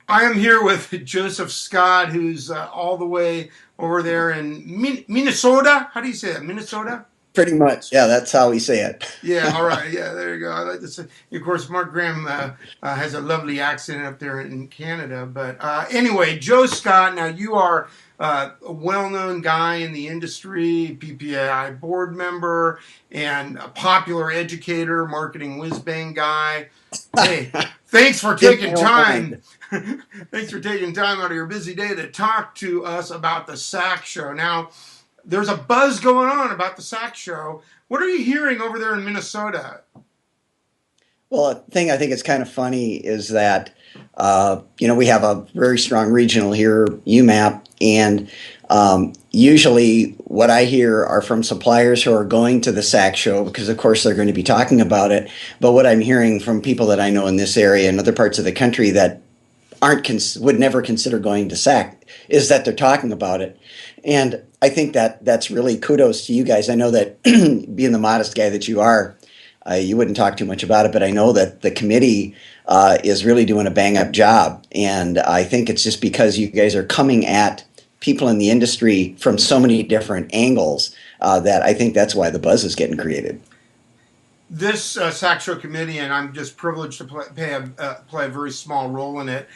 I am here with Joseph Scott, who's all the way over there in Minnesota. How do you say that? Minnesota? Pretty much. Yeah, that's how we say it. Yeah, all right. Yeah, there you go. I like to say. Of course, Mark Graham has a lovely accent up there in Canada. But anyway, Joe Scott, now you are a well known guy in the industry, PPAI board member, and a popular educator, marketing whiz bang guy. Hey, thanks for In my taking own time. mind. Thanks for taking time out of your busy day to talk to us about the SAAC Show. Now, there's a buzz going on about the SAAC Show. What are you hearing over there in Minnesota? Well, a thing I think is kind of funny is that, we have a very strong regional here, UMAP, and usually what I hear are from suppliers who are going to the SAC show because, of course, they're going to be talking about it. But what I'm hearing from people that I know in this area and other parts of the country that would never consider going to SAC is that they're talking about it. And I think that that's really kudos to you guys. I know that being the modest guy that you are, you wouldn't talk too much about it, but I know that the committee is really doing a bang up job. And I think it's just because you guys are coming at people in the industry from so many different angles that I think that's why the buzz is getting created. This SAC Show committee, and I'm just privileged to play a very small role in it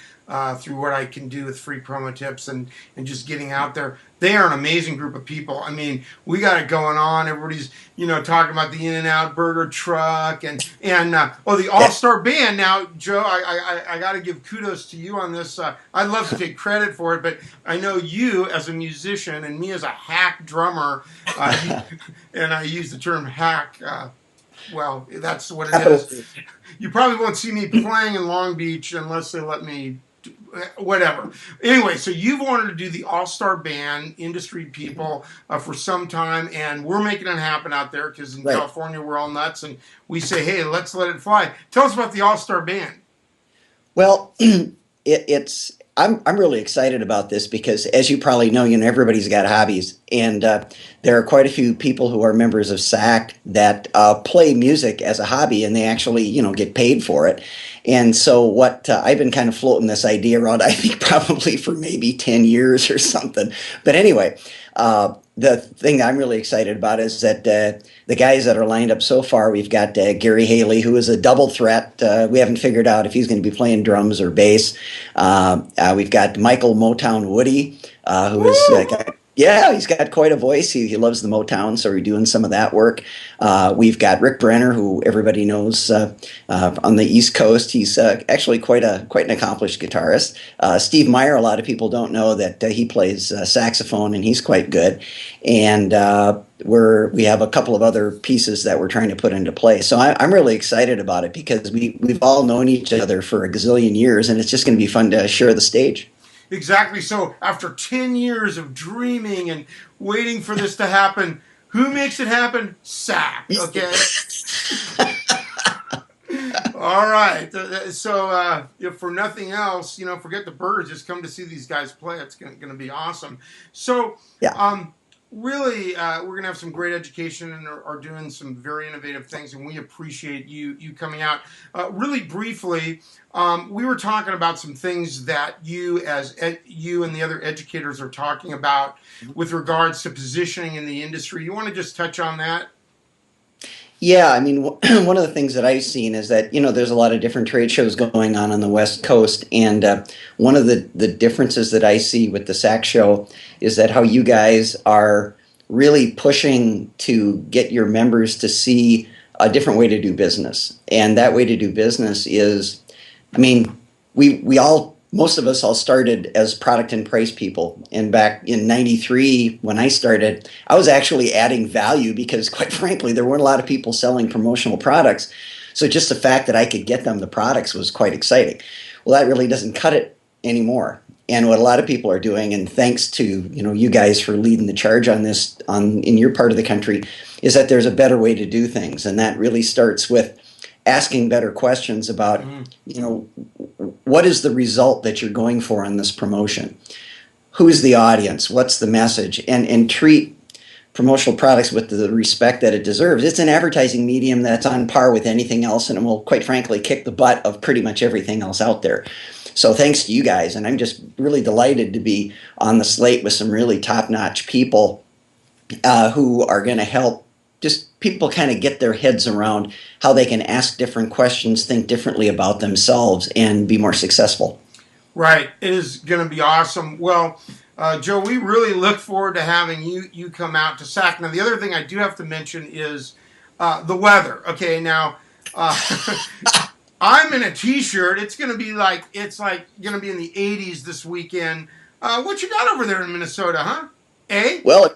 through what I can do with free promo tips and just getting out there. They are an amazing group of people. I mean, we got it going on. Everybody's talking about the In-N-Out Burger truck and the All Star Band. Now, Joe, I got to give kudos to you on this. I'd love to take credit for it, but I know you as a musician and me as a hack drummer, and I use the term hack. Well, that's what it is. You probably won't see me playing in Long Beach unless they let me, whatever. Anyway, so you've wanted to do the All-Star Band, industry people, for some time, and we're making it happen out there because in Right. California we're all nuts, and we say, hey, let's let it fly. Tell us about the All-Star Band. Well, it's I'm really excited about this because, as you probably know, everybody's got hobbies, and there are quite a few people who are members of SAC that play music as a hobby, and they actually get paid for it. And so, what I've been kind of floating this idea around, I think probably for maybe 10 years or something. But anyway, the thing that I'm really excited about is that the guys that are lined up so far, we've got Gary Haley, who is a double threat. We haven't figured out if he's going to be playing drums or bass. We've got Michael Motown Woody, who is yeah, he's got quite a voice. He loves the Motown, so we're doing some of that work. We've got Rick Brenner, who everybody knows on the East Coast. He's actually quite an accomplished guitarist. Steve Meyer, a lot of people don't know that he plays saxophone, and he's quite good. And we have a couple of other pieces that we're trying to put into play. So I'm really excited about it because we've all known each other for a gazillion years, and it's just going to be fun to share the stage. Exactly. So after 10 years of dreaming and waiting for this to happen, who makes it happen? SAC. Okay. All right. So if for nothing else, forget the birds. Just come to see these guys play. It's going to be awesome. So Yeah. really, we're going to have some great education and are doing some very innovative things, and we appreciate you coming out. Really briefly, we were talking about some things that you and the other educators are talking about with regards to positioning in the industry. You want to just touch on that? Yeah, I mean, one of the things that I've seen is that, there's a lot of different trade shows going on the West Coast. And one of the differences that I see with the SAC show is that how you guys are really pushing to get your members to see a different way to do business. And that way to do business is, I mean, we all, most of us all started as product and price people. And back in 93, when I started, I was actually adding value because, quite frankly, there weren't a lot of people selling promotional products. So just the fact that I could get them the products was quite exciting. Well, that really doesn't cut it anymore. And what a lot of people are doing, and thanks to you guys for leading the charge on this in your part of the country, is that there's a better way to do things. And that really starts with asking better questions about, what is the result that you're going for on this promotion? Who's the audience? What's the message? And treat promotional products with the respect that it deserves. It's an advertising medium that's on par with anything else, and it will, quite frankly, kick the butt of pretty much everything else out there. So thanks to you guys, and I'm just really delighted to be on the slate with some really top-notch people who are going to help just people kind of get their heads around how they can ask different questions, think differently about themselves, and be more successful. Right. It is going to be awesome. Well, Joe, we really look forward to having you come out to SAAC. Now, the other thing I do have to mention is the weather. Okay, now I'm in a t-shirt. It's going to be like going to be in the 80s this weekend. What you got over there in Minnesota, huh? Eh? Well,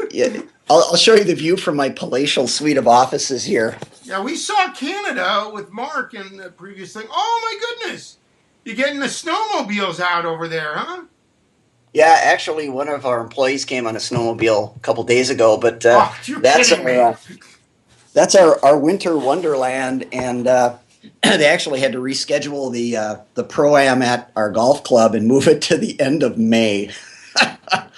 yeah, I'll show you the view from my palatial suite of offices here. Yeah, we saw Canada with Mark in the previous thing. Oh my goodness. You're getting the snowmobiles out over there, huh? Yeah, actually, one of our employees came on a snowmobile a couple days ago, but You're that's kidding me. that's our winter wonderland, and they actually had to reschedule the pro-am at our golf club and move it to the end of May.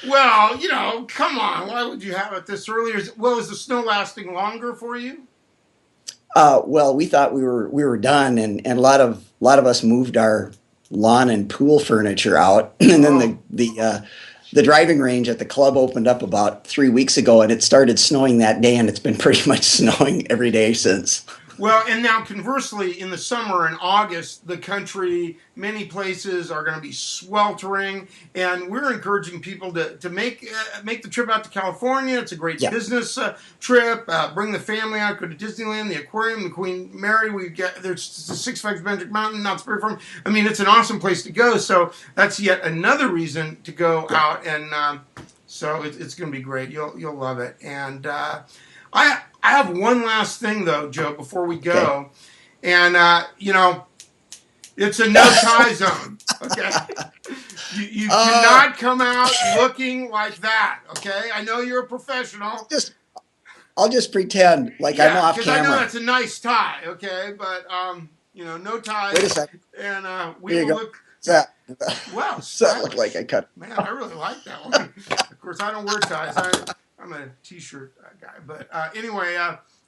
Well, come on. Why would you have it this early? Is the snow lasting longer for you? Well, we thought we were done, and a lot of us moved our lawn and pool furniture out, and then the driving range at the club opened up about 3 weeks ago, and it started snowing that day, and it's been pretty much snowing every day since. Well, and now conversely, in the summer in August, the country, many places are going to be sweltering, and we're encouraging people to make the trip out to California. It's a great business trip. Bring the family out. Go to Disneyland, the aquarium, the Queen Mary. There's the Six Flags Magic Mountain, Knott's Berry Farm. I mean, it's an awesome place to go. So that's yet another reason to go out, and so it's going to be great. You'll love it, and I have one last thing, though, Joe, before we go. Okay. And, it's a no-tie zone, okay? You cannot come out looking like that, okay? I know you're a professional. I'll just pretend like I'm off camera. Because I know that's a nice tie, okay? But, no ties. Wait a second. And we will look... Well, does that look like I cut? Man, I really like that one. Of course, I don't wear ties. I'm a t-shirt guy. But anyway,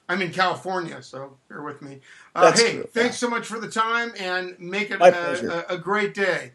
I'm in California, so bear with me. Hey, thanks so much for the time, and make it a great day.